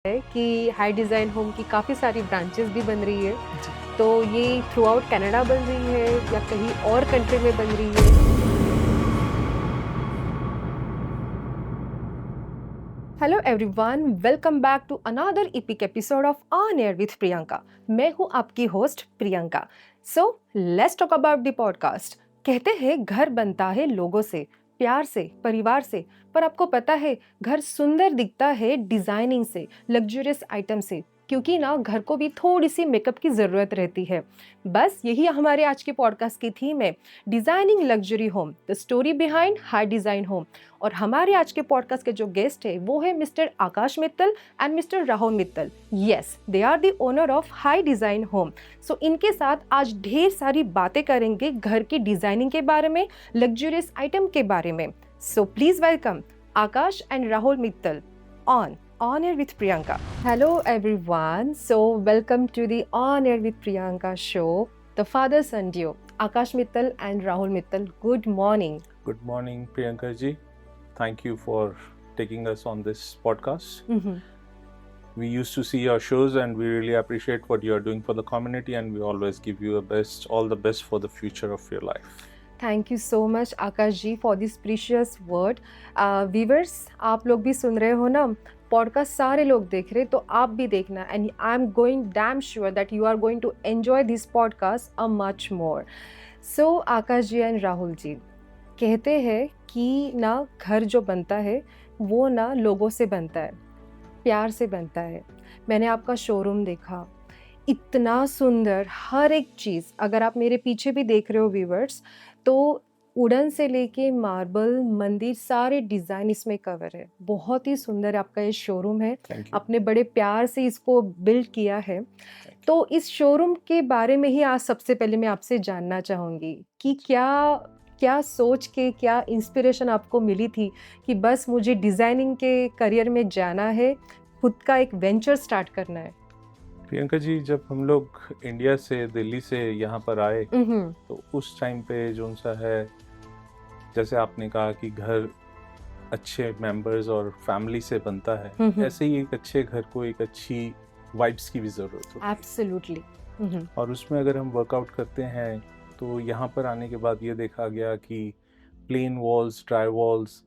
है कि high Design home की काफ़ी सारी ब्रांचेस भी बन रही है, तो ये थ्रू आउट कनाडा बन रही है या कहीं और कंट्री में बन रही है। Hello everyone, welcome back to another epic episode of on air with Priyanka. मैं हूँ आपकी host Priyanka. So let's talk about the podcast. कहते हैं घर बनता है लोगों से, प्यार से, परिवार से। पर आपको पता है घर सुंदर दिखता है डिजाइनिंग से, लग्जरियस आइटम से, क्योंकि ना घर को भी थोड़ी सी मेकअप की ज़रूरत रहती है। बस यही हमारे आज के पॉडकास्ट की थीम है, designing luxury home, the story behind high Design home. और हमारे आज के पॉडकास्ट के जो गेस्ट है वो है mister Akash Mittal and mister Rahul Mittal. Yes, they are the owner of High Design Home. So इनके साथ आज ढेर सारी बातें करेंगे घर की डिज़ाइनिंग के बारे में, लग्जरियस आइटम के बारे में। So please welcome Akash and Rahul Mittal on air with Priyanka. Hello everyone. So welcome to the On Air with Priyanka show, the father son duo, Akash Mittal and Rahul Mittal. Good morning. Good morning, Priyanka ji. Thank you for taking us on this podcast. We used to see your shows and we really appreciate what you are doing for the community, and we always give you all the best for the future of your life. Thank you so much Akash ji for this precious word. Viewers, आप लोग भी सुन रहे हो ना, podcast सारे लोग देख रहे, तो आप भी देखना, and I am going damn sure that you are going to enjoy this podcast a much more. So Akash ji and Rahul ji, कहते हैं कि ना घर जो बनता है वो ना लोगों से बनता है, प्यार से बनता है. मैंने आपका शोरूम देखा, इतना सुंदर हर एक चीज़. अगर आप मेरे पीछे भी देख रहे हो व्यूवर्स, तो वुडन से लेके मार्बल, मंदिर, सारे डिज़ाइन इसमें कवर है. बहुत ही सुंदर आपका ये शोरूम है. Thank you. आपने बड़े प्यार से इसको बिल्ड किया है. तो इस शोरूम के बारे में ही आज सबसे पहले मैं आपसे जानना चाहूँगी कि क्या सोच के, क्या इंस्पिरेशन आपको मिली थी कि बस मुझे डिज़ाइनिंग के करियर में जाना है, खुद का एक वेंचर स्टार्ट करना है. प्रियंका जी, जब हम लोग इंडिया से, दिल्ली से यहाँ पर आए, तो उस टाइम पे जो सा है, जैसे आपने कहा कि घर अच्छे मेंबर्स और फैमिली से बनता है, ऐसे ही एक अच्छे घर को एक अच्छी वाइब्स की भी ज़रूरत होती है. एब्सोल्युटली. और उसमें अगर हम वर्कआउट करते हैं तो यहाँ पर आने के बाद ये देखा गया कि plain walls, dry walls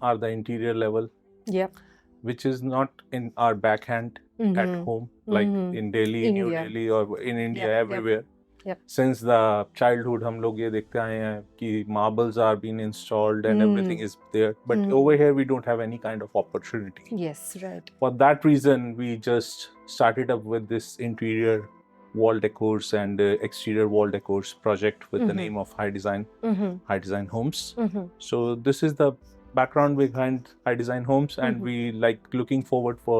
are the interior level, Yep. which is not in our backhand at home, like in Delhi, New India. Delhi, or in India, Yep, everywhere. yep. Since the childhood, हम लोग ये देखते आए हैं कि marbles are being installed and everything is there. But over here, we don't have any kind of opportunity. Yes, right. For that reason, we just started up with this interior wall decors and exterior wall decors project with the name of High Design Homes. So this is the background behind High Design Homes, and we like looking forward for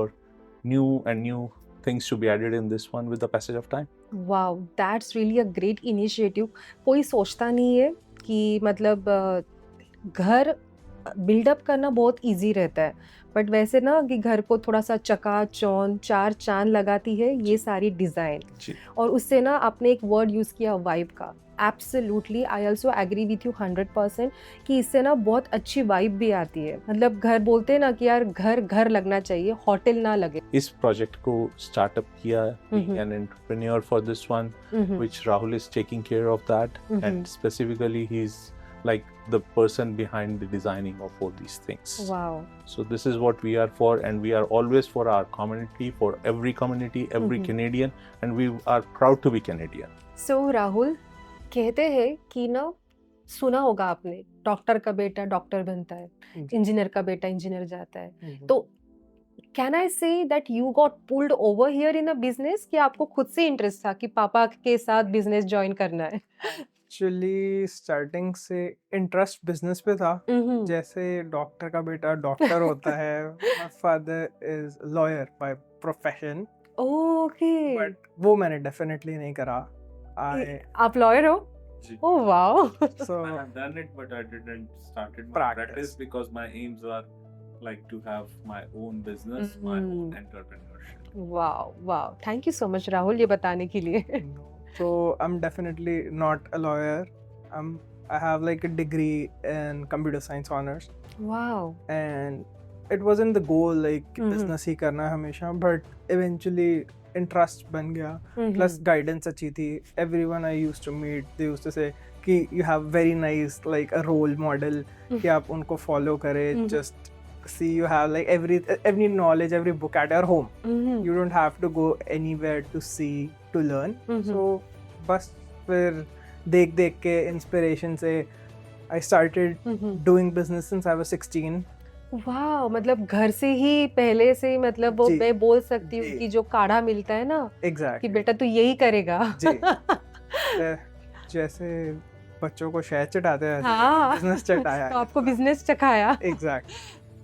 new things to be added in this one with the passage of time. Wow, that's really a great initiative. कोई सोचता नहीं है कि मतलब घर buildup करना बहुत easy रहता है, बट वैसे ना कि घर को थोड़ा सा चकाचौंध, चार चांद लगाती है ये सारी डिज़ाइन. और उससे ना आपने एक वर्ड यूज़ किया, वाइब का. Absolutely, I also agree with you 100% कि इससे ना बहुत अच्छी वाइब भी आती है. मतलब घर बोलते हैं ना कि यार घर घर लगना चाहिए, होटल ना लगे. इस प्रोजेक्ट को स्टार्टअप किया, an entrepreneur for this one, which Rahul is taking care of that, and specifically he is like the person behind the designing of all these things. Wow. So this is what we are for, and we are always for our community, for every community, every Canadian, and we are proud to be Canadian. So Rahul, कहते हैं कि ना, सुना होगा आपने, doctor का बेटा doctor बनता है, इंजीनियर का बेटा इंजीनियर जाता है. तो कैन आई से that you got pulled over here in a business, कि आपको खुद से इंटरेस्ट था कि पापा के साथ बिजनेस ज्वाइन करना है? एक्चुअली स्टार्टिंग से इंटरेस्ट बिजनेस पे था. जैसे डॉक्टर का बेटा डॉक्टर होता है, my father is lawyer by profession. Okay. But वो मैंने डेफिनेटली नहीं करा. आप लॉयर हो? Oh wow. So I have done it, but I didn't started my practice because my aims are like to have my own business, my own entrepreneurship. Wow. Thank you so much Rahul, ये बताने के लिए. So I'm definitely not a lawyer. I have like a degree in computer science honors. Wow. And it wasn't the goal like Mhm. business ही करना है हमेशा, but eventually interest बन गया, plus Mhm. guidance अच्छी थी. Everyone I used to meet, they used to say कि you have very nice like a role model कि आप उनको follow करें. Mhm. Just see, you have like every knowledge, every book at your home. Mhm. You don't have to go anywhere to see, to learn. Mhm. So बस फिर देख देख के inspiration से I started Mhm. doing business since I was 16. वाह, मतलब घर से ही पहले से ही मतलब वो जी, मैं बोल सकती हूँ जी। कि जो काढ़ा मिलता है ना कि Exactly. बेटा तू यही करेगा. जी। जैसे बच्चों को शहद चटाते हैं हाँ. बिजनेस चटाया तो है आपको इस बार. बिजनेस चखाया. Exactly.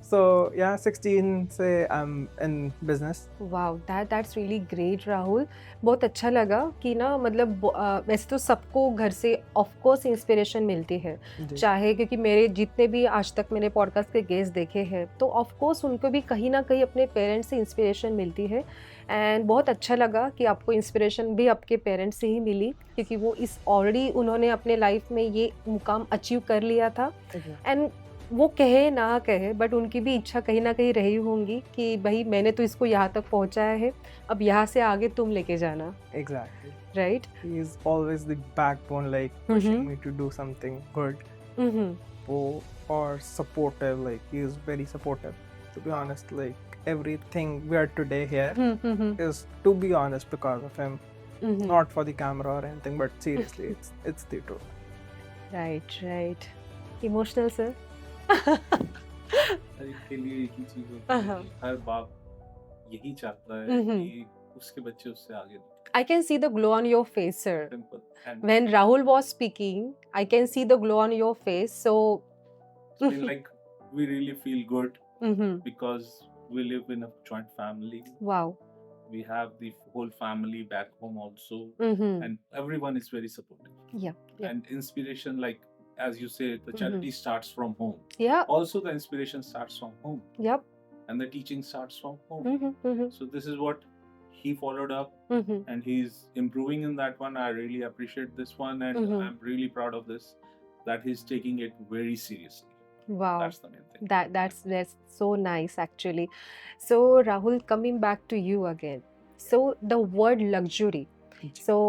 So yeah, 16 से I'm in business. Wow, that's really great Rahul. बहुत अच्छा लगा कि ना मतलब वैसे तो सबको घर से ऑफ कोर्स इंस्पिरेशन मिलती है, जी. चाहे क्योंकि मेरे जितने भी आज तक मैंने पॉडकास्ट के गेस्ट देखे हैं तो ऑफ कोर्स उनको भी कहीं ना कहीं अपने पेरेंट्स से इंस्पिरेशन मिलती है. एंड बहुत अच्छा लगा कि आपको इंस्पिरेशन भी आपके पेरेंट्स से ही मिली क्योंकि वो इस ऑलरेडी उन्होंने अपने लाइफ में ये मुकाम अचीव कर लिया था. Exactly. एंड वो कहे ना कहे बट उनकी भी इच्छा कहीं ना कहीं रही होंगी कि भाई मैंने तो इसको यहाँ तक पहुँचाया है, अब यहाँ से आगे तुम लेके जाना. Exactly. Right. He is always the backbone, like pushing me to do something good. Or supportive, like he is very supportive. To be honest, like everything we are today here is, to be honest, because of him. Not for the camera or anything, but seriously, it's the truth. Right. Emotional sir. हर एक के लिए एक ही चीज होती है हाँ. कि हर बाप यही चाहता है Mhm. कि उसके बच्चे उससे आगे निकलें. I can see the glow on your face, sir. Simple. And When Rahul was speaking, I can see the glow on your face. So, it's been like we really feel good Mhm. because we live in a joint family. Wow. We have the whole family back home also, Mhm. and everyone is very supportive. Yeah. Yeah. And inspiration, like as you say, the charity starts from home. Yeah. Also, the inspiration starts from home, Yep. and the teaching starts from home. Mhm. So this is what he followed up, Mhm. and he's improving in that one. I really appreciate this one, and Mhm. I'm really proud of this, that he's taking it very seriously. Wow. That's the main thing. That's so nice actually. So Rahul, coming back to you again. So the word luxury. So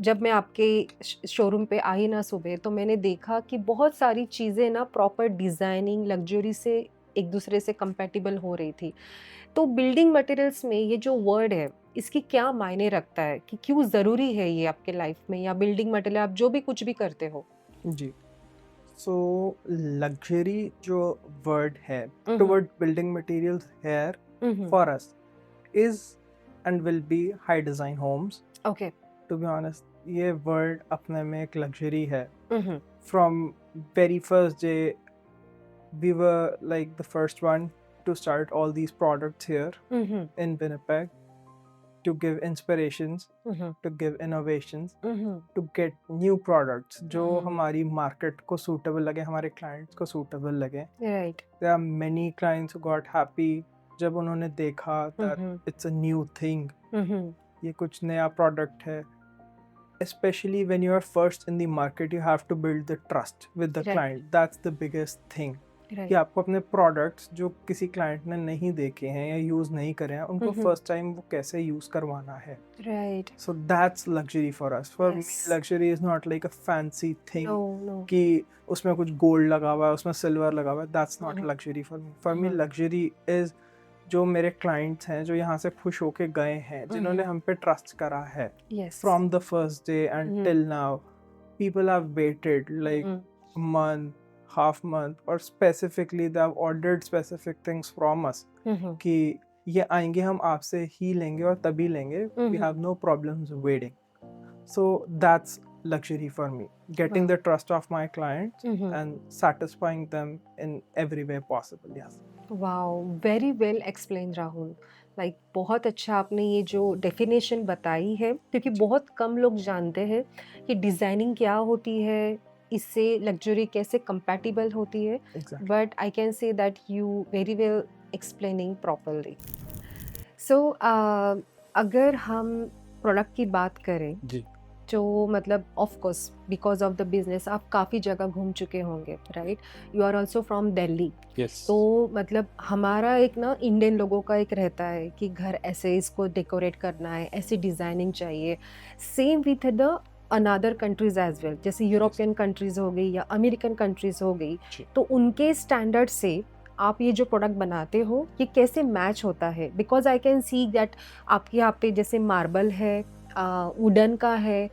जब मैं आपके showroom पे आई ना सुबह तो मैंने देखा कि बहुत सारी चीज़ें ना प्रॉपर डिज़ाइनिंग लग्जरी से एक दूसरे से कंपैटिबल हो रही थी. तो बिल्डिंग मटेरियल्स में ये जो वर्ड है इसकी क्या मायने रखता है कि क्यों ज़रूरी है ये आपके लाइफ में या बिल्डिंग मटेरियल आप जो भी कुछ भी करते हो. जी. So luxury जो word है Mhm. toward building materials here Mhm. for us is and will be high design homes. Okay. To be honest, ये word अपने में एक luxury है. Mhm. From very first day, we were like the first one to start all these products here Mhm. in Winnipeg, to give inspirations, Mhm. to give innovations, Mhm. to get new products जो Mhm. हमारी market को suitable लगे, हमारे clients को suitable लगे. Right. There are many clients who got happy जब उन्होंने देखा that Mhm. it's a new thing, Mhm. ये कुछ नया product है. Especially when you are first in the market, you have to build the trust with the Right. client. That's the biggest thing. Right. कि आपको अपने products जो किसी client ने नहीं देखे हैं या use नहीं करे हैं, उनको Mhm. first time वो कैसे use करवाना है. Right. So that's luxury for us. For me, Yes. luxury is not like a fancy thing No. कि उसमें कुछ gold लगा हुआ है, उसमें silver लगा हुआ है. That's not Mhm. luxury for me. For me, Mhm. luxury is जो मेरे clients हैं, जो यहाँ से खुश होके गए हैं, जिन्होंने हम पे trust करा है. Yes. From the first day and Mhm. till now, people have waited like Mhm. a month, half month, or specifically they have ordered specific things from us Mhm. कि ये आएंगे हम आपसे ही लेंगे और तभी लेंगे. We Mhm. have no problems waiting. So that's luxury for me. Getting Wow. the trust of my clients Mhm. and satisfying them in every way possible. Yes. Wow, very well explain Rahul. Like बहुत अच्छा आपने ये जो definition बताई है क्योंकि बहुत कम लोग जानते हैं कि डिज़ाइनिंग क्या होती है, इससे लग्जरी कैसे कंपैटिबल होती है. Exactly. But I can say that you very well explaining properly. So अगर हम प्रोडक्ट की बात करें जी. जो मतलब of course because of the business आप काफ़ी जगह घूम चुके होंगे, right? You are also from Delhi. Yes. तो मतलब हमारा एक ना इंडियन लोगों का एक रहता है कि घर ऐसे इसको डेकोरेट करना है, ऐसी डिज़ाइनिंग चाहिए। Same with the another countries as well, जैसे यूरोपियन कंट्रीज हो गई या अमेरिकन कंट्रीज हो गई, जी. तो उनके स्टैंडर्ड से आप ये जो प्रोडक्ट बनाते हो ये कैसे मैच होता है? Because I can see that आपके यहाँ पे जैसे मार्बल है, वुडन का है,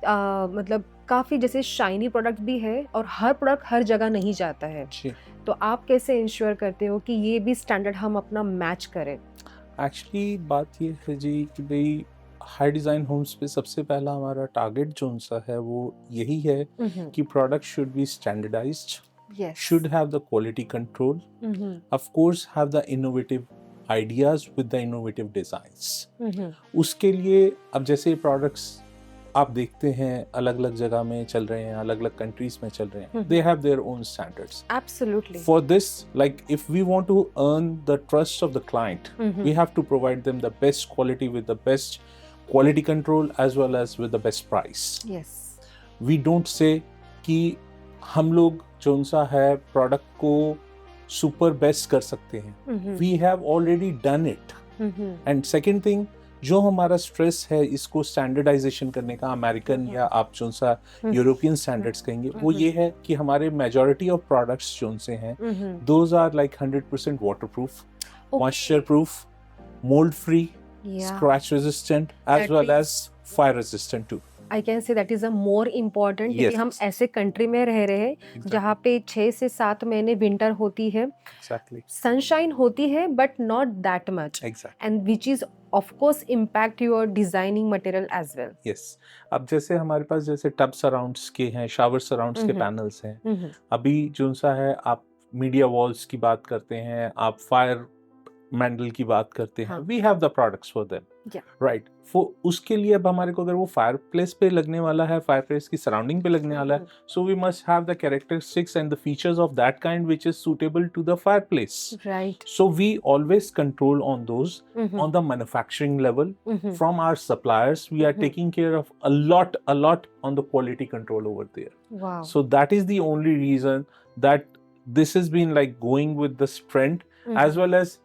मतलब काफ़ी जैसे शाइनी प्रोडक्ट भी है, और हर प्रोडक्ट हर जगह नहीं जाता है। जी. तो आप कैसे इंश्योर करते हो कि ये भी स्टैंडर्ड हम अपना मैच करें? एक्चुअली बात ये है जी कि भाई हाई डिज़ाइन होम्स पे सबसे पहला हमारा टारगेट जो सा है वो यही है कि product should be standardised, yes. should have the quality control, of course have the innovative ideas with the innovative designs. उसके लिए अब जैसे प्रोडक्ट्स आप देखते हैं अलग अलग जगह में चल रहे हैं, अलग अलग कंट्रीज में चल रहे हैं, they have their own standards. Absolutely. For this, like if we want to earn the trust of the client, we have to provide them the best quality with the best quality control as well as with the best price. Yes. We don't say कि हम लोग जो सा है product को super best कर सकते हैं, we have already done it. And second thing, जो हमारा स्ट्रेस है इसको स्टैंडर्डाइजेशन करने का, अमेरिकन या आप जो सा यूरोपियन स्टैंडर्ड्स कहेंगे, वो ये है कि हमारे मेजॉरिटी ऑफ प्रोडक्ट्स जो से हैं those are like 100% waterproof, moisture proof, mould free, scratch resistant as well as fire resistant too. I can say that is a more important, क्योंकि हम ऐसे कंट्री में रह रहे हैं जहाँ पे 6 से 7 महीने विंटर होती है, सनशाइन होती है but not that much, and which is of course impact your designing material as well. Yes, अब जैसे हमारे पास जैसे टब सराउंड्स के हैं, शावर सराउंड्स के पैनल्स हैं, अभी जो सा है आप मीडिया वॉल्स की बात करते हैं, आप फायर मैंडल की बात करते हैं, we have the products for them, right? उसके लिए अब हमारे को अगर वो फायर प्लेस पे लगने वाला है, फायर प्लेस की सराउंडिंग पे लगने वाला है, so we must have the characteristics and the features of that kind which is suitable to the fire place, right? So we always control on those on the manufacturing level from our suppliers. We are taking care of a lot on the quality control over there. Wow. So that is the only reason that this has been like going with the sprint, as well as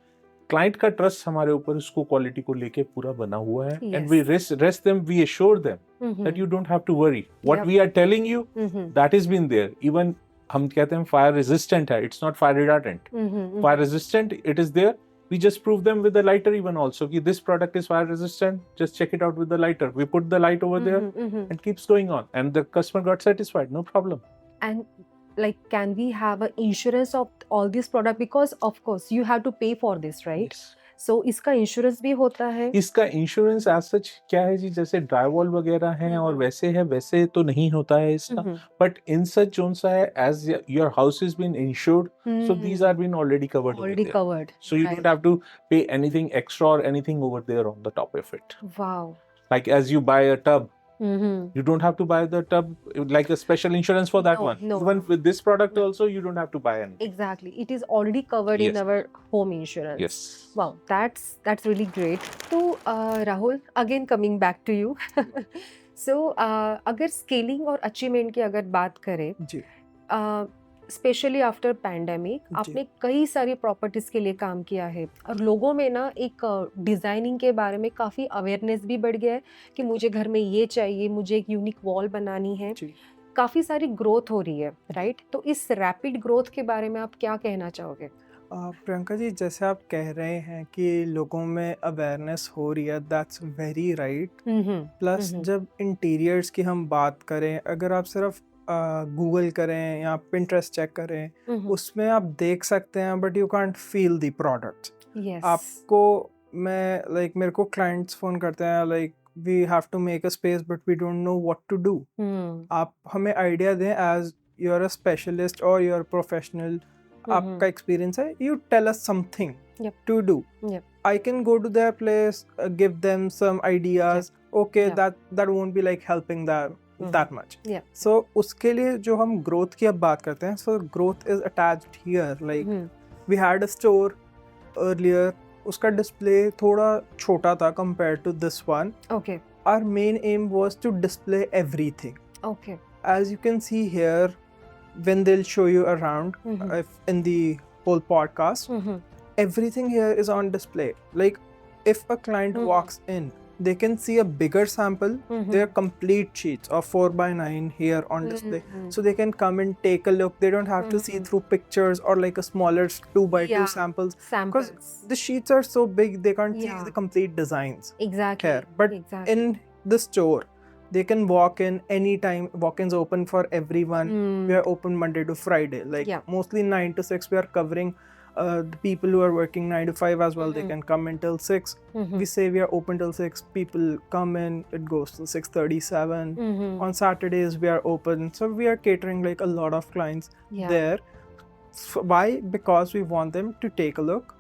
client का trust हमारे ऊपर उसको quality को लेके पूरा बना हुआ है, and we rest them, we assure them that you don't have to worry, what we are telling you that is been there. Even हम कहते हैं फायर रेजिस्टेंट है, it's not fire retardant, fire resistant it is there. We just prove them with the lighter even also कि this product is fire resistant, just check it out with the lighter. We put the light over there and keeps going on, and the customer got satisfied, no problem. And like, can we have an insurance of all these product, because of course you have to pay for this, right? Yes. So इसका insurance भी होता है? इसका insurance as such क्या है जी, जैसे drywall वगैरह हैं और वैसे है वैसे तो नहीं होता है इसका, बट इन सच जोन सा है as your house is been insured, so these are been already covered, so you don't have to pay anything extra और anything over there on the top of it. Wow. Like as you buy a tub, you don't have to buy the tub like a special insurance for that one. No. Even with this product also, you don't have to buy anything. Exactly, it is already covered in our home insurance. Yes. Wow, that's really great. So Rahul, again coming back to you. So अगर scaling और achievement की अगर बात करें जी, specially after pandemic, आपने कई सारी properties के लिए काम किया है, और लोगों में ना एक डिज़ाइनिंग के बारे में काफ़ी अवेयरनेस भी बढ़ गया है कि मुझे घर में ये चाहिए, मुझे एक यूनिक वॉल बनानी है, काफ़ी सारी ग्रोथ हो रही है, राइट? तो इस रैपिड ग्रोथ के बारे में आप क्या कहना चाहोगे? प्रियंका जी, जैसे आप कह रहे हैं कि लोगों में अवेयरनेस हो रही है, दैट्स वेरी राइट. प्लस जब इंटीरियर्स की हम बात करें, अगर आप सिर्फ गूगल करें या पिंटरेस्ट चेक करें, उसमें आप देख सकते हैं but you can't feel the product. आपको मेरे को क्लाइंट्स फोन करते हैं like we have to make a space but we don't know what to do. आप हमें आइडिया दें as you are a specialist और यू आर प्रोफेशनल, आपका एक्सपीरियंस है, you tell us something to do. I can go to their place, give them some ideas. Okay, that won't be like helping them that much. So उसके लिए जो हम growth की अब बात करते हैं, so growth is attached here. Like we had a store earlier, उसका display थोड़ा छोटा था compared to this one. Okay. our main aim was to display everything. Okay. As you can see here, when they'll show you around, if in the whole podcast, everything here is on display. Like if a client walks in, they can see a bigger sample. They're complete sheets of 4x9 here on display, so they can come and take a look. They don't have to see through pictures or like a smaller 2x2 samples, because the sheets are so big they can't see the complete designs Exactly. here. But in the store, they can walk in anytime. Walk-ins open for everyone. We are open Monday to Friday, like mostly 9 to 6. We are covering the people who are working 9 to 5 as well. They can come until 6. We say we are open till 6. People come in, it goes till 6:37. On Saturdays we are open, so we are catering like a lot of clients there. Why? Because we want them to take a look,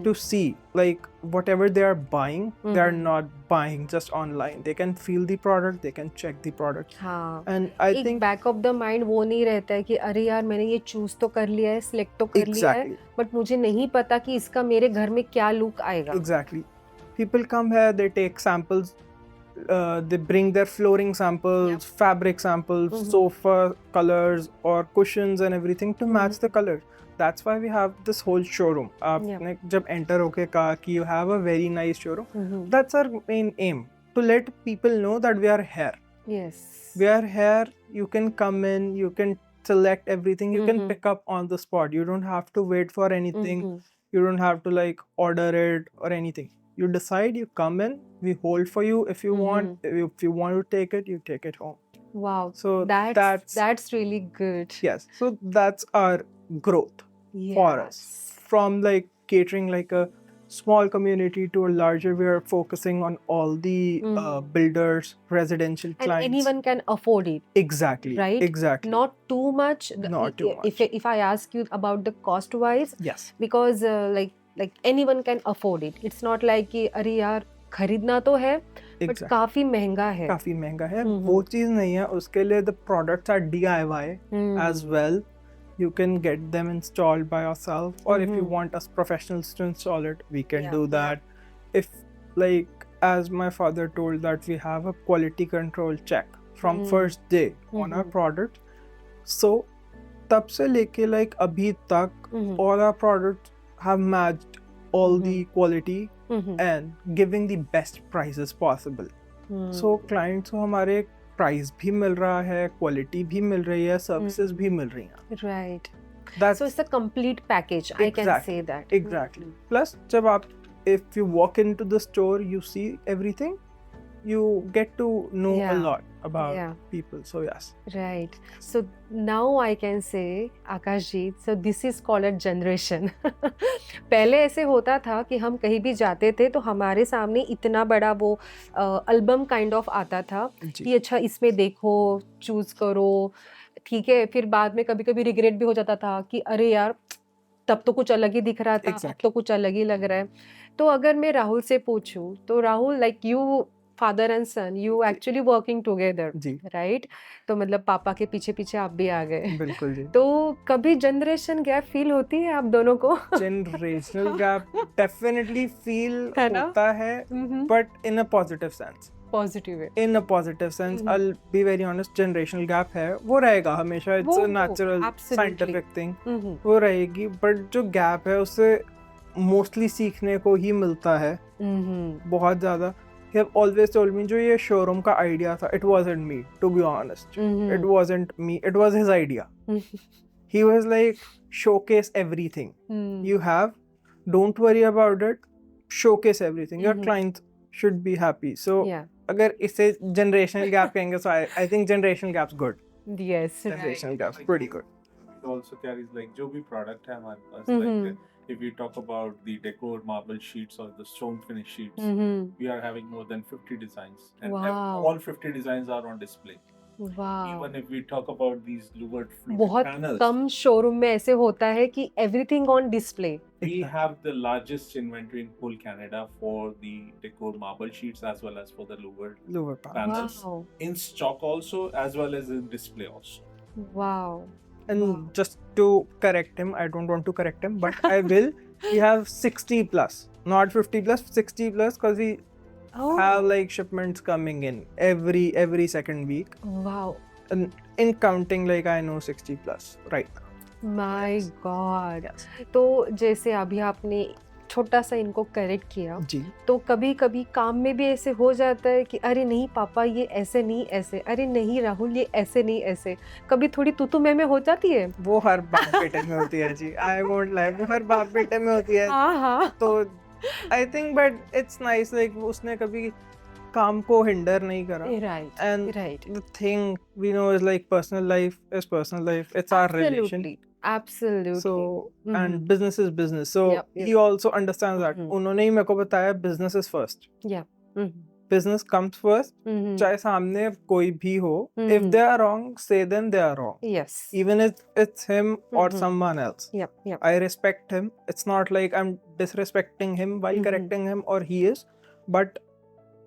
to see like whatever they are buying, they are not buying just online. They can feel the product, they can check the product. हाँ. And I एक think back of the mind वो नहीं रहता है कि अरे यार मैंने ये चूज तो कर लिया है, सिलेक्ट तो कर लिया है, बट मुझे नहीं पता कि इसका मेरे घर में क्या लुक आएगा. Exactly. People come here, they take samples, they bring their flooring samples, fabric samples, sofa colors or cushions and everything to match the colors. That's why we have this whole showroom. आपने जब enter होके कहा कि you have a very nice showroom, that's our main aim, to let people know that we are here. Yes. We are here. You can come in, you can select everything, you can pick up on the spot. You don't have to wait for anything. You don't have to like order it or anything. You decide, you come in, we hold for you. If you want, if you want to take it, you take it home. Wow. So that's really good. Yes. So that's our growth for us. From like catering like a small community to a larger, we are focusing on all the builders, residential And clients. anyone can afford it. Exactly. Right? Exactly. Not too much. Not too much. If I ask you about the cost wise, Yes. because like anyone can afford it. It's not like कि अरे यार खरीदना तो है, but काफी महंगा है. काफी महंगा है. वो चीज नहीं है. उसके लिए the products are DIY as well. You can get them installed by yourself, or if you want us professionals to install it, we can do that. If like as my father told that we have a quality control check from first day on our product, so तब से लेके like अभी तक all our products have matched all the quality and giving the best prices possible. So clients को हमारे price भी मिल रहा है, क्वालिटी भी मिल रही है, सर्विसेज भी मिल रही हैं. Right. That's So it's a complete package. I can say that. Exactly. Plus जब आप if you walk into the store, you see everything, you get to know a lot about people. So yes. Right. So now I can say, Akashjeet, so this is called a generation. पहले ऐसे होता था कि हम कहीं भी जाते थे तो हमारे सामने इतना बड़ा वो एल्बम काइंड ऑफ आता था कि अच्छा इसमें देखो, चूज करो, ठीक है. फिर बाद में कभी कभी रिग्रेट भी हो जाता था कि अरे यार तब तो कुछ अलग ही दिख रहा था, अब तो कुछ अलग ही लग रहा है. तो अगर मैं राहुल से पूछूं तो Rahul, like you father and son, you actually working together, right? तो मतलब पापा के पीछे पीछे आप भी आ गए. बिल्कुल जी. तो कभी जनरेशन गैप फील होती है आप दोनों को? जनरेशनल गैप डेफिनेटली फील होता है, but in a positive sense. Positive है. In a positive sense. I will be very honest, generational gap है, वो रहेगा हमेशा. It's a natural scientific thing, वो रहेगी. बट जो गैप है उससे मोस्टली सीखने को ही मिलता है, बहुत ज्यादा. He have always told me जो ये शोरूम का आइडिया था, it wasn't me, to be honest. It wasn't me, it was his idea. He was like, showcase everything you have, don't worry about it, showcase everything. Your client should be happy. So अगर इसे generational gap कहेंगे, so I think generational gap's good. Yes, generational gap's pretty good. It also carries like जो भी product है हमारे पास, like if we talk about the decor marble sheets or the stone finish sheets, we are having more than 50 designs, and all 50 designs are on display. Wow. Even if we talk about these louvered बहुत panels, कम showroom में ऐसे होता है कि everything on display. We have the largest inventory in whole Canada for the decor marble sheets as well as for the louvered panels. Wow. In stock also, as well as in display also. Wow. And just to correct him, I don't want to correct him, but I will. We have 60 plus, not 50 plus, 60 plus, because we have like shipments coming in every second week, wow, and in counting like I know 60 plus right now. My God. Yes. तो जैसे अभी आपने छोटा सा इनको correct किया, जी तो कभी कभी काम में भी ऐसे हो जाता है कि अरे नहीं पापा ये ऐसे नहीं ऐसे, अरे नहीं राहुल ये ऐसे नहीं ऐसे, कभी थोड़ी तू मैं हो जाती है? वो हर बाप बेटे में होती है जी, I won't lie, वो हर बाप बेटे में होती है। हाँ हाँ, तो I think but it's nice like उसने कभी काम को हिंडर नहीं करा। Right And right, the thing we know is like personal life is personal life, it's our relation. Absolutely. So and business is business, so Yep, yep. he also understands that। उन्होंने ही मेरे को बताया business is first, business comes first, चाहे सामने कोई भी हो, if they are wrong say them they are wrong, yes, even if it's him or someone else. Yup yup, I respect him, it's not like I'm disrespecting him while correcting him or he is, but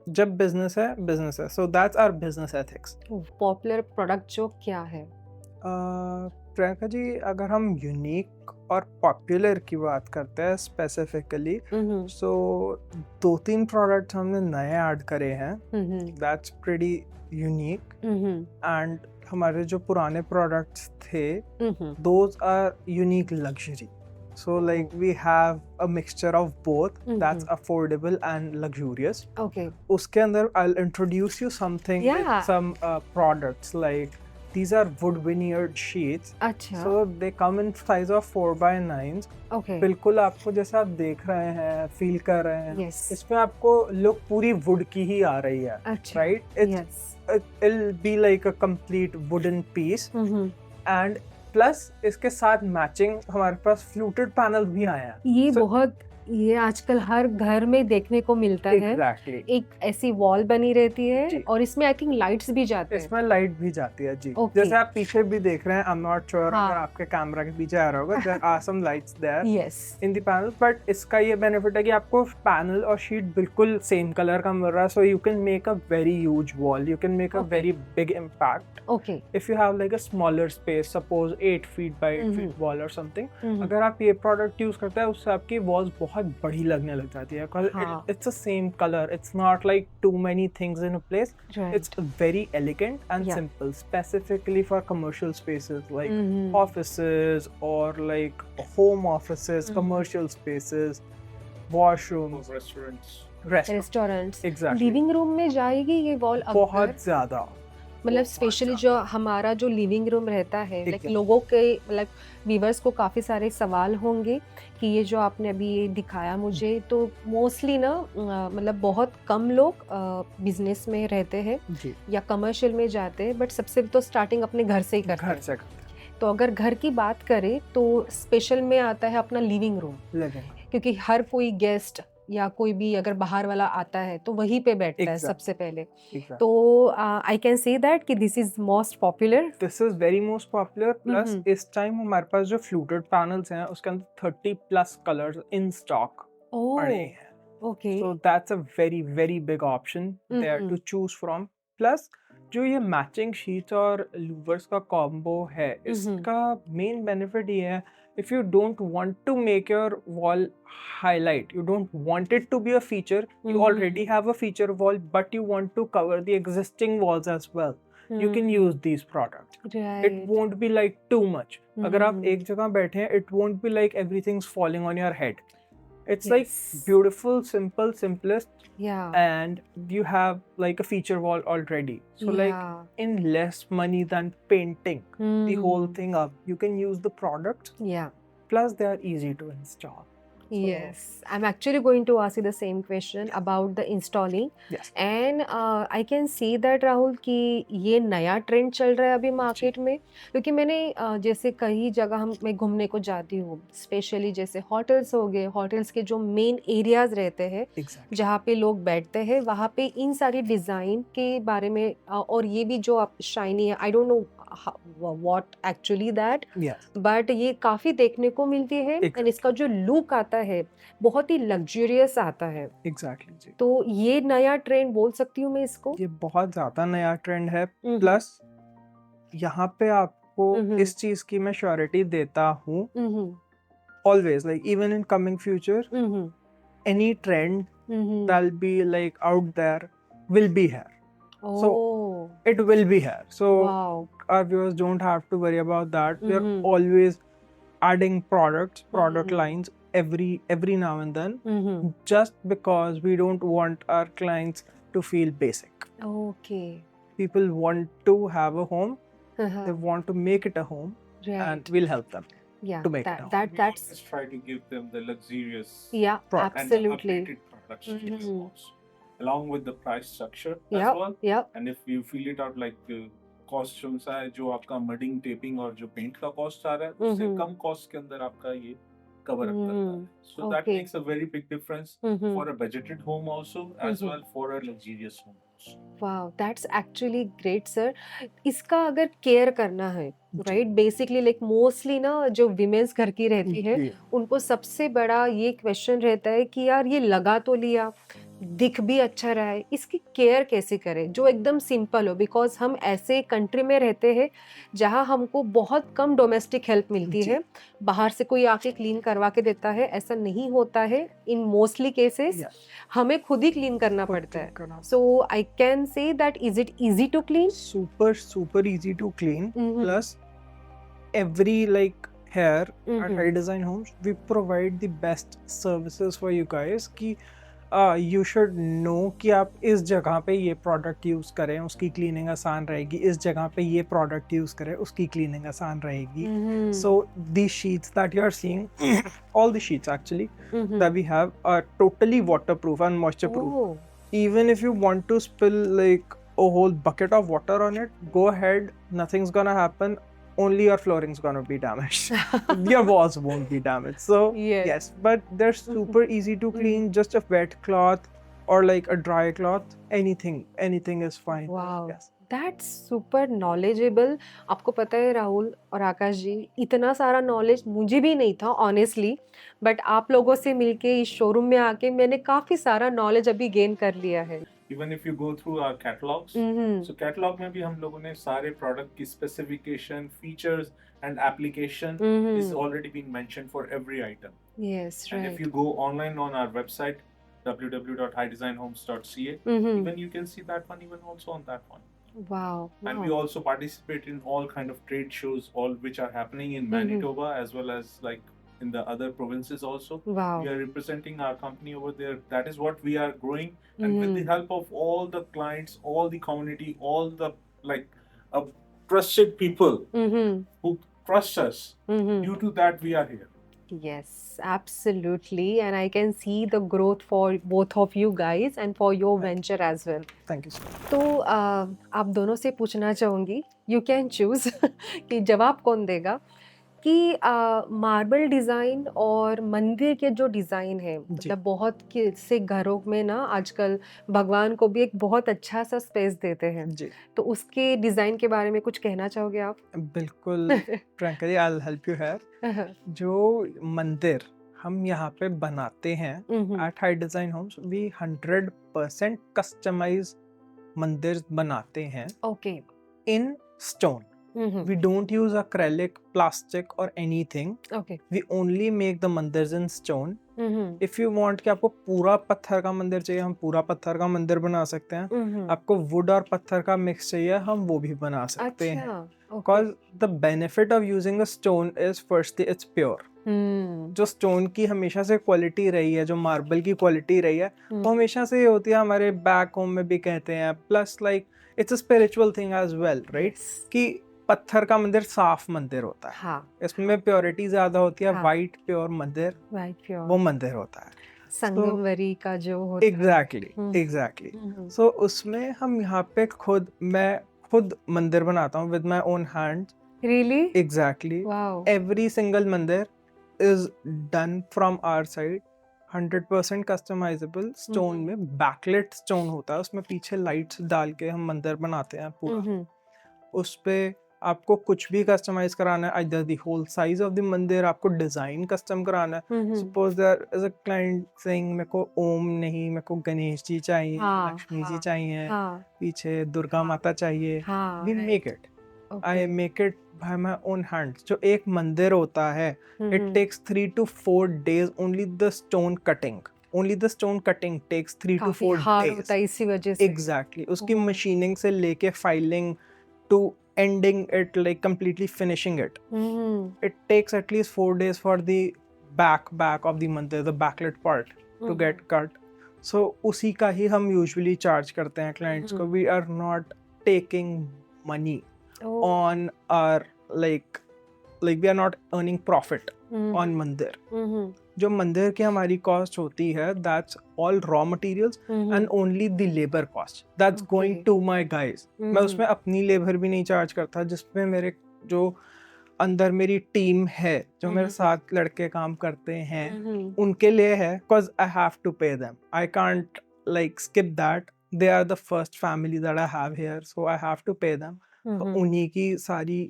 जब business है, so that's our business ethics. Popular product जो क्या है? प्रियंका जी, अगर हम unique और popular की बात करते हैं स्पेसिफिकली, सो 2-3 प्रोडक्ट्स हमने नए ऐड करे हैं, दैट्स प्रीटी यूनिक। एंड हमारे जो पुराने प्रोडक्ट्स थे, those are unique luxury, so like we have a mixture of both, that's affordable and luxurious. Okay, उसके अंदर I'll introduce you something Yeah. with some products like these are wood veneered sheets, अच्छा, so they come in size of 4x9s. Okay, बिल्कुल आपको जैसा आप देख रहे हैं, फील कर रहे हैं, यस, इसमें आपको लुक पूरी वुड की ही आ रही है, अच्छा, right? Yes, It'll be like a complete wooden piece, and plus इसके साथ मैचिंग हमारे पास फ्लूटेड पैनल भी आए हैं। ये So- बहुत, ये आजकल हर घर में देखने को मिलता है। एग्जैक्टली, एक ऐसी वॉल बनी रहती जी। है और इसमें आई थिंक लाइट्स भी जाते हैं। इसमें लाइट भी जाती है जी। Okay. जैसे आप पीछे भी देख रहे हैं, आई एम नॉट श्योर हाँ। अगर आपके कैमरा के पीछे आ रहा होगा, there are some lights there yes, in the panel, but इसका ये बेनिफिट है कि आपको पैनल और शीट बिल्कुल सेम कलर का मिल रहा है, so you can make a very huge wall, you can make a Okay. Very big impact okay, if you have like a smaller space, suppose 8 feet by 8 feet wall or something, अगर आप ये product use करते हैं उससे आपकी walls बहुत बड़ी लगने लग जाती है, because हाँ। it's the same color, it's not like too many things in a place, right, it's very elegant and Yeah. simple, specifically for commercial spaces like offices or like home offices, commercial spaces, washrooms, restaurants. restaurants. Restaurants, Exactly. Living room में जाएगी ये wall? अगर बहुत ज्यादा, मतलब specially जो हमारा जो लिविंग रूम रहता है, लाइक Exactly. लोगों के मतलब व्यूवर्स को काफ़ी सारे सवाल होंगे कि ये जो आपने अभी ये दिखाया मुझे, तो मोस्टली ना मतलब बहुत कम लोग बिजनेस में रहते हैं जी, या कमर्शियल में जाते हैं, बट सबसे तो स्टार्टिंग अपने घर से ही करते घर हैं। से करते तो अगर घर की बात करें तो स्पेशल में आता है अपना लिविंग रूम, हैं, living. क्योंकि हर कोई गेस्ट या कोई भी अगर बाहर वाला आता है तो वहीं पे बैठता है Exactly. सबसे पहले। Exactly. तो आई कैन से दैट कि this is most popular. This is very most popular, plus इस टाइम हमारे पास जो फ्लूटेड पैनल्स हैं उसके अंदर 30 प्लस कलर्स इन स्टॉक पड़े हैं, okay, so that's a very very big option there to choose from. Plus जो ये मैचिंग शीट्स और लूवर्स का कॉम्बो है, इसका मेन बेनिफिट ये है, if you don't want to make your wall highlight, you don't want it to be a feature, you already have a feature wall but you want to cover the existing walls as well, you can use these products. It won't be like too much. अगर आप एक जगह बैठे हैं, it won't be like everything's falling on your head. It's like beautiful, simple, simplest, yeah, and you have like a feature wall already. So like in less money than painting the whole thing up, you can use the product. yeah, Plus they are easy to install. yes, I'm actually going to ask you the same question about the installing. Yes. And I can see that Rahul कि ये नया trend चल रहा है अभी market में, क्योंकि मैंने जैसे कई जगह मैं घूमने को जाती हूँ, स्पेशली जैसे होटल्स हो गए, होटल्स के जो मेन एरियाज रहते हैं Exactly. जहाँ पे लोग बैठते हैं, वहाँ पे इन सारी डिज़ाइन के बारे में और ये भी जो आप शाइनी है, I don't know what actually that, Yes. But ये काफ़ी देखने को मिलती है एंड Exactly. इसका जो लुक आता है बहुत ही लग्जरियस आता है। Exactly. जी. तो ये नया ट्रेंड बोल सकती हूँ मैं इसको। ये बहुत ज्यादा नया ट्रेंड है, हम्म, प्लस यहाँ पे आपको हम्म, इस चीज की मैं श्योरिटी देता हूँ hmm, always, like even in coming future, hmm, any trend that'll be like out there will be here. Oh, It will be here. So wow. our viewers don't have to worry about that. We're Mhm. always adding product Mhm. lines every now and then, Mhm. just because we don't want our clients to feel basic. Okay. People want to have a home, they Uh-huh. want to make it a home, Right. and we'll help them Yeah. to make it a home. We That's always try to give them the luxurious yeah. Product. and the Absolutely. updated products to give Mhm. also, along with the price structure Yep. as well. Yep. And if you feel it out like cost कौन सा है जो आपका मडिंग tapping और जो paint का cost आ रहा है उससे Mhm. कम कॉस्ट के अंदर आपका ये कवर अप करता Mhm. है so that Okay. Makes a very big difference Mhm. For a budgeted home also as Mhm. Well for a luxurious home wow that's actually great sir इसका अगर care करना है राइट बेसिकली लाइक मोस्टली ना जो women's घर की रहती है जी। उनको सबसे बड़ा ये क्वेश्चन रहता है कि यार ये लगा तो लिया दिख भी अच्छा रहा है इसकी केयर कैसे करें जो एकदम सिंपल हो बिकॉज हम ऐसे कंट्री में रहते हैं जहाँ हमको बहुत कम डोमेस्टिक हेल्प मिलती जी। है बाहर से कोई आके क्लीन करवा के देता है ऐसा नहीं होता है इन मोस्टली केसेस Yes. हमें खुद ही क्लीन करना खुद पड़ता clean है करना। So I can say that is it easy to clean? super easy to clean. Mhm. Plus every like here at Mhm. High Design Homes we provide the best services for you guys कि you should know कि आप इस जगह पे ये product use करें उसकी cleaning आसान रहेगी इस जगह पे ये प्रोडक्ट यूज़ करें उसकी क्लीनिंग आसान रहेगी Mhm. so these sheets that you are seeing all the sheets actually Mhm. that we have are totally waterproof and moisture proof. Oh. Even if you want to spill like a whole bucket of water on it, go ahead, nothing's gonna happen. Only your flooring's gonna be damaged. Your walls won't be damaged. So Yes. but they're super easy to clean. Just a wet cloth or like a dry cloth, anything is fine. Wow. Yes. That's super knowledgeable. आपको पता है राहुल और आकाश जी इतना सारा knowledge मुझे भी नहीं था ऑनेस्टली बट आप लोगों से मिलके इस शोरूम में आके मैंने काफी सारा नॉलेज अभी गेन कर लिया है even if you go through our catalogues Mhm. So catalogue में भी हम लोगों ने सारे प्रोडक्ट की specification features and application is Mhm. already been mentioned for every item. Yes, And if right. you go online on our website www.highdesignhomes.ca, Mhm. even you can see that one even also on that one. Wow. And Wow. we also participate in all kind of trade shows, all which are happening in Mhm. Manitoba as well as like in the other provinces also. Wow. We are representing our company over there. That is what we are growing, and with the Mhm. help of all the clients, all the community, all the like trusted people Mhm. who trust us. Mhm. Due to that, we are here. Yes, absolutely. And I can see the growth for both of you guys and for your venture as well. Thank you so much. तो आप दोनों से पूछना चाहूँगी you can choose कि जवाब कौन देगा कि मार्बल डिज़ाइन और मंदिर के जो डिज़ाइन है मतलब बहुत से घरों में ना आजकल भगवान को भी एक बहुत अच्छा सा स्पेस देते हैं जी तो उसके डिज़ाइन के बारे में कुछ कहना चाहोगे आप बिल्कुल Frankly, I'll help you here. जो मंदिर हम यहाँ पे बनाते हैं Mhm. at High Design Homes, we 100% customize मंदिर बनाते हैं Okay. in stone. Mhm. We don't use acrylic, plastic or anything. Okay. We only make the मंदिर in stone. Mhm. If you want कि आपको पूरा पत्थर का मंदिर चाहिए हम पूरा पत्थर का मंदिर बना सकते हैं Mhm. आपको वुड और पत्थर का मिक्स चाहिए हम वो भी बना सकते हैं अच्छा okay. Because the benefit of using a stone is firstly it's pure. जो स्टोन की हमेशा से क्वालिटी रही है जो मार्बल की क्वालिटी रही है वो हमेशा से होती है हमारे बैक होम में भी कहते हैं plus like it's a spiritual thing as well right कि पत्थर का मंदिर साफ मंदिर होता है हाँ इसमें प्योरिटी ज्यादा होती है हाँ। वाइट प्योर मंदिर राइट प्योर वो मंदिर होता है संगमरमरी का जो होता है एग्जैक्टली सो उसमें हम यहाँ पे मैं खुद मंदिर बनाता हूँ with my own hand really exactly wow every single mandir is done from our side 100% customizable stone में backlit stone होता है उसमें पीछे lights डाल के हम मंदिर बनाते हैं पूरा उस पे आपको कुछ भी कस्टमाइज कराना है either the whole size of the मंदिर आपको डिजाइन कस्टम कराना है suppose there is a client saying मेरे को ओम नहीं मेरे को गणेश जी चाहिए हाँ, लक्ष्मी जी हाँ, चाहिए हाँ पीछे दुर्गा माता चाहिए हाँ we make it I make it by my own hands. जो एक मंदिर होता है, it takes 3 to 4 days only the stone cutting. only the stone cutting takes 3 to काफी 4 हार्ड days. होता है इसी वजह से। Exactly. उसकी Oh. machining से लेके filing to ending it, like completely finishing it. It takes at least 4 days for the back of the mandir, the backlit part to get cut. So उसी का ही हम usually charge करते हैं clients को. We are not taking money Oh. on our like we are not earning profit on mandir. जो मंदिर की हमारी कॉस्ट होती है, that's all raw materials and only the labor cost that's going Okay. to my guys. मैं उसमें अपनी labour भी नहीं चार्ज करता, जिसमें मेरे जो अंदर मेरी टीम है, जो मेरे साथ लड़के काम करते हैं, उनके लिए है, cause I have to pay them. I can't like skip that. They are the first family that I have here, so I have to pay them. तो उन्हीं की सारी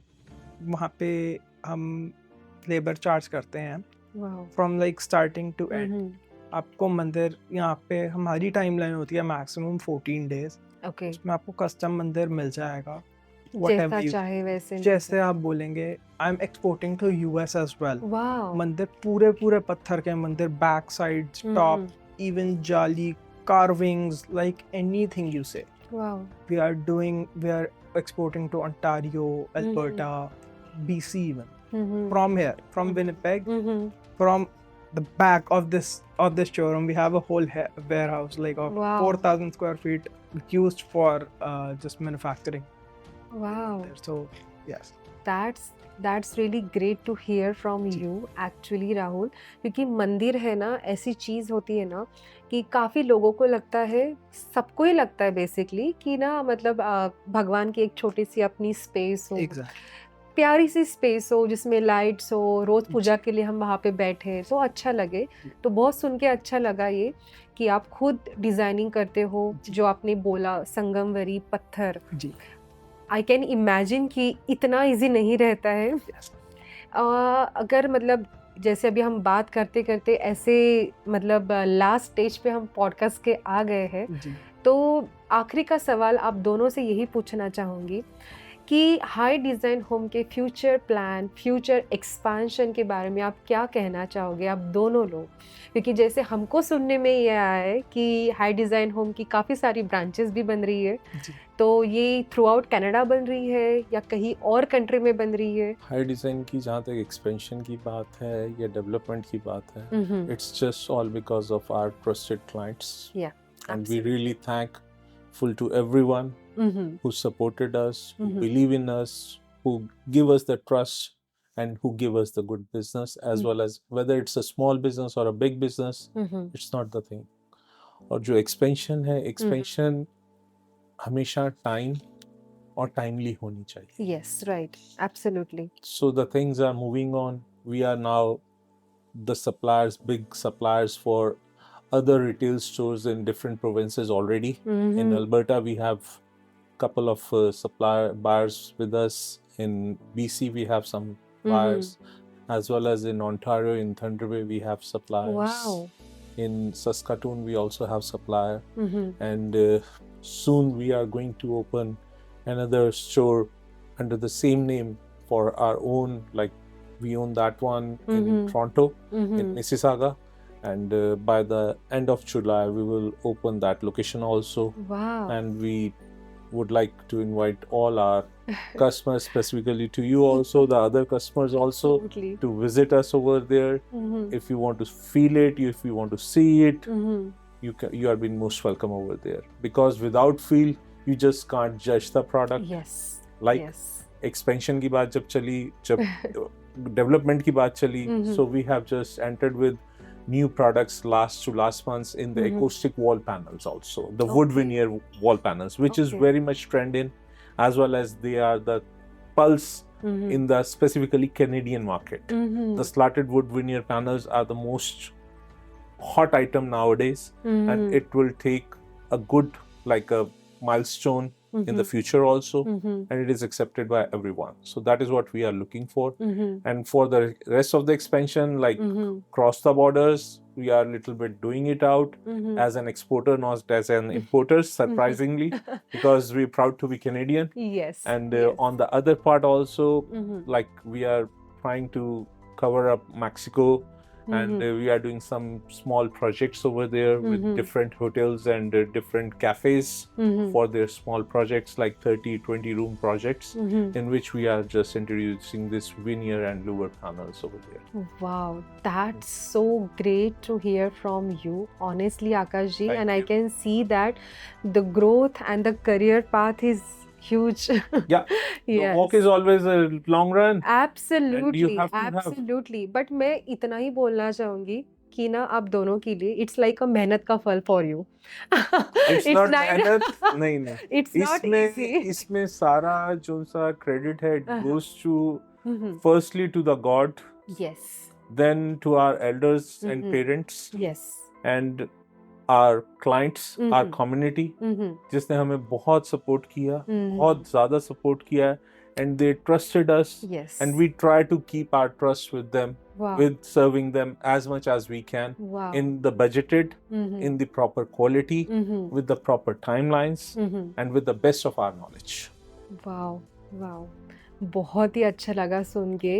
वहाँ पे हम लेबर चार्ज करते हैं Wow. From like starting to end. आपको मंदिर यहाँ पे हमारी टाइमलाइन होती है मैक्सिमम 14 डेज. Okay. उसमें आपको कस्टम मंदिर मिल जाएगा जैसा चाहे वैसे मिल जैसे आप बोलेंगे. I am exporting to US as well. Wow. मंदिर पूरे पत्थर के मंदिर, बैक साइड्स, टॉप, इवन जाली, carvings, like anything you say. Wow. We are exporting to Ontario, Alberta, BC even. From here, from Winnipeg, from the back of this showroom, we have a whole warehouse like of Wow. 4,000 square feet used for just manufacturing. Wow. So yes, That's really great to hear from you actually, Rahul. क्योंकि मंदिर है ना, ऐसी चीज़ होती है ना कि काफ़ी लोगों को लगता है, सबको ही लगता है बेसिकली कि ना मतलब भगवान की एक छोटी सी अपनी स्पेस हो, exactly. प्यारी सी स्पेस हो जिसमें लाइट्स हो, रोज़ पूजा के लिए हम वहाँ पे बैठे तो अच्छा लगे. तो बहुत सुन के अच्छा लगा ये कि आप खुद डिज़ाइनिंग करते हो, जो आपने बोला संगमरवरी पत्थर. जी. आई कैन इमेजिन कि इतना इजी नहीं रहता है. Yes. अगर मतलब जैसे अभी हम बात करते करते ऐसे मतलब लास्ट स्टेज पे हम पॉडकास्ट के आ गए हैं, जी. तो आखिरी का सवाल आप दोनों से यही पूछना चाहूँगी कि हाई डिज़ाइन होम के फ्यूचर प्लान, फ्यूचर एक्सपांशन के बारे में आप क्या कहना चाहोगे, आप दोनों लोग? क्योंकि जैसे हमको सुनने में ये आया है कि हाई डिज़ाइन होम की काफ़ी सारी ब्रांचेस भी बन रही है, जी. तो ये थ्रू आउट कनाडा बन रही है या कहीं और कंट्री में बन रही है? हाई डिज़ाइन की जहाँ तक एक्सपेंशन की बात है या डेवलपमेंट की बात है, it's just all because of our trusted clients. Yeah, And we really thankful to everyone who supported us, who believe in us, who give us the trust and who give us the good business, as well as whether it's a small business or a big business, it's not the thing. और जो expansion है, expansion हमेशा time और timely होनी चाहिए. Yes, right, absolutely. So the things are moving on. We are now the suppliers, big suppliers for other retail stores in different provinces already. In Alberta, we have couple of supplier buyers with us. In BC, we have some buyers, as well as in Ontario, in Thunder Bay, we have suppliers. Wow. In Saskatoon, we also have supplier, and soon we are going to open another store under the same name for our own. Like we own that one in Toronto, in Mississauga, and by the end of July, we will open that location also. Wow. And we would like to invite all our customers, specifically to you also, the other customers also, Absolutely. to visit us over there. If you want to feel it, if you want to see it, you are being most welcome over there. Because without feel, you just can't judge the product. Yes. Like Yes. expansion की बात जब चली, जब development की बात चली, so we have just entered with new products last months in the acoustic wall panels also, the wood veneer wall panels, which is very much trending, as well as they are the pulse in the specifically Canadian market. The slatted wood veneer panels are the most hot item nowadays, and it will take a good like a milestone in the future also, and it is accepted by everyone. So that is what we are looking for. And for the rest of the expansion, like cross the borders, we are a little bit doing it out as an exporter, not as an importer, surprisingly, because we're proud to be Canadian. Yes. And yes. on the other part also, like we are trying to cover up Mexico and we are doing some small projects over there with different hotels and different cafes for their small projects, like 30-20 room projects, in which we are just introducing this veneer and louver panels over there. Wow, that's so great to hear from you, honestly, Akash ji. Thank And I you. can see that the growth and the career path is huge. Yeah, the Yes. walk is always a long run. Absolutely, have to have- absolutely. But मैं इतना ही बोलना चाहूंगी कि ना आप दोनों के लिए इट्स लाइक अ मेहनत का फल फॉर यू. It's not मेहनत, नहीं नहीं. It's not easy. इसमें सारा जो सा credit है, it Uh-huh. goes to firstly to the God, Yes, then to our elders and parents, yes. and our clients, our Mhm. community, Mhm. जिसने हमें बहुत सपोर्ट किया, Mhm. बहुत ज़्यादा सपोर्ट किया, and they trusted us, Yes. and we try to keep our trust with them, Wow. with serving them as much as we can, Wow. in the budgeted, Mhm. in the proper quality, Mhm. with the proper timelines, Mhm. and with the best of our knowledge. Wow wow, बहुत ही अच्छा लगा सुन के.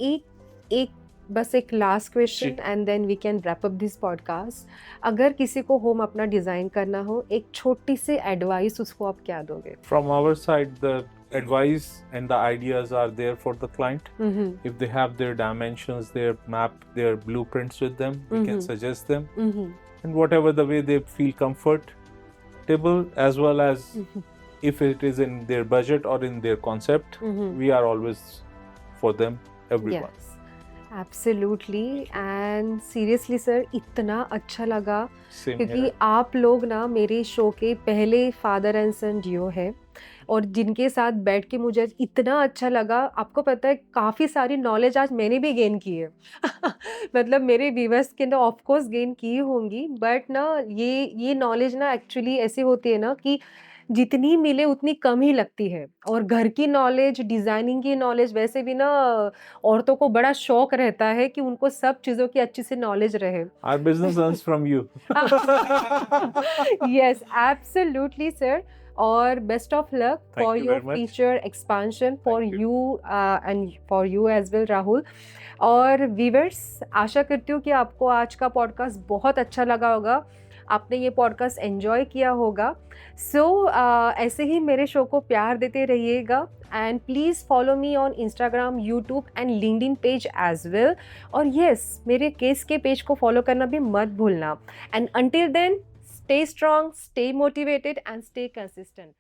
एक एक बस एक last question जी. And then we can wrap up this podcast. अगर किसी को होम अपना डिज़ाइन करना हो, एक छोटी सी एडवाइस उसको आप क्या दोगे? From our side, the advice and the ideas are there for the client. If they have their dimensions, their map, their blueprints with them, we can suggest them. And whatever the way they feel comfortable, as well as if it is in their budget or in their concept, we are always for them, everyone. Yes, absolutely. And seriously sir, इतना अच्छा लगा Same क्योंकि here. आप लोग ना मेरे show के पहले फादर एंड सन डियो है, और जिनके साथ बैठ के मुझे इतना अच्छा लगा. आपको पता है, काफ़ी सारी नॉलेज आज मैंने भी गेन की है. मतलब मेरे व्यूअर्स के ना ऑफ कोर्स गेन की होंगी, बट ना ये नॉलेज ना एक्चुअली ऐसी होती है ना कि जितनी मिले उतनी कम ही लगती है. और घर की नॉलेज, डिज़ाइनिंग की नॉलेज, वैसे भी ना औरतों को बड़ा शौक रहता है कि उनको सब चीज़ों की अच्छी से नॉलेज रहे. Our business earns from you. Yes, absolutely, sir. और best of luck Thank for you your very much. Future expansion for Thank you and for you as well, Rahul. और व्यूअर्स, आशा करती हूँ कि आपको आज का पॉडकास्ट बहुत अच्छा लगा होगा, आपने ये पॉडकास्ट एंजॉय किया होगा. सो ऐसे ही मेरे शो को प्यार देते रहिएगा, and please follow me on Instagram, YouTube and LinkedIn page as well. और येस, मेरे केस के पेज को फॉलो करना भी मत भूलना. And until then, stay strong, stay motivated, and stay consistent.